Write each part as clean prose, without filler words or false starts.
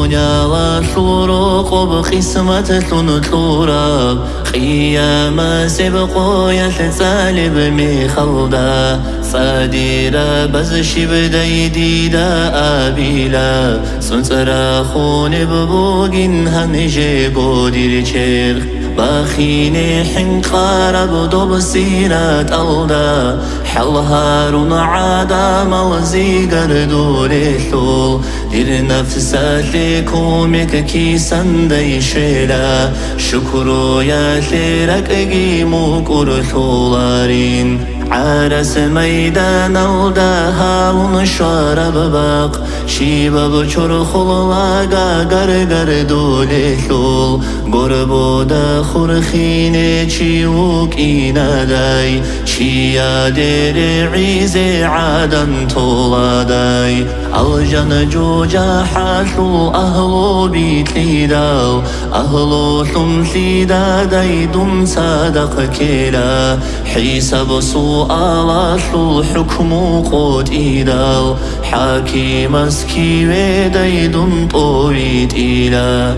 دنيا لا شروق بقسمة تنطلورا قيامة سبقو يتسالب مخلدا صديرا بزش بدي ديدا آبيلا سنسرا خون ببوغين همجي قدير چرخ باخيني حنقار بدو بسيرات ألدا حلهارون عادا ملزي قردور الثول دير نفسات لكومك كيسان دي شيلا شكرو يا ثيرك اقيمو كرثولارين عرس ميدان الدها ونشار بباق شيباب چرخل لاغا غرغر دول ثول قربو دا خرخين چيوك اينا داي چيا دير عيز عادن طولا داي الجن جوجا حاشو أهلو بيت ليداو أهلو ثمثي دا دايدون صادق كيلا حساب سؤال شو حكم قد إيداو حاكي مسكي ودايدون طويت إيلا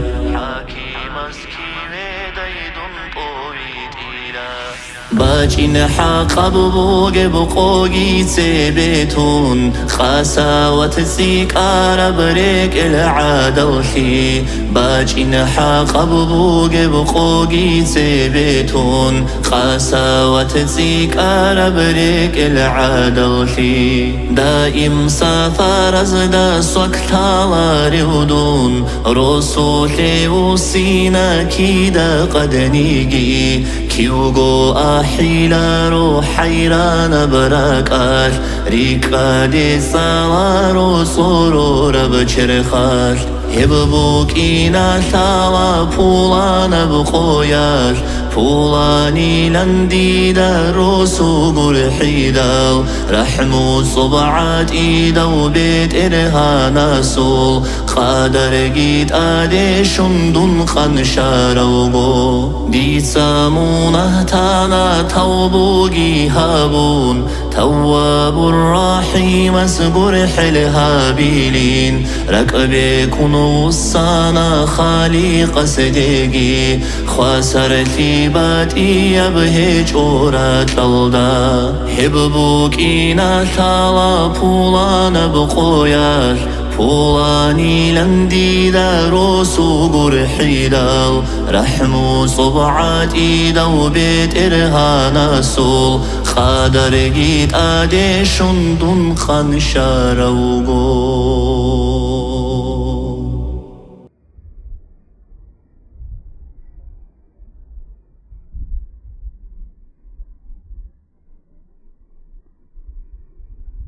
باچین حق بوگ بقوگی تبتون خساوت سيكار بريك العادل خي باچین حق بوگ بقوگی تبتون خساوت سيكار بريك العادل خي دائم سفر از دا سوكتالار ودون رسول وسينا كيدا قدنيجي كيوغو حيلارو حيران براكاش ريكادي سالارو سرور بچرخاش يببوك إنا ثالا پولان بخوياش پولاني لنديدا روسو قرحيدا رحمو صبعات إيدا وبيت إرهانا سول قادر جيت آدي شندون خنشاروغو دي سامونه تانا توبوغي هابون تواب الرحيم اسقر حلهابيلين ركبي كنو السانا خالق صديقي خسرتي باتي يبهج أورات الدا هببوك إنا ثالا پولان بقوياش پولاني لنديدا روسو قرحيدا رحمو صبعات إيدا وبيت إرهانا سول خادر جيت آدي شندون خنشاروغو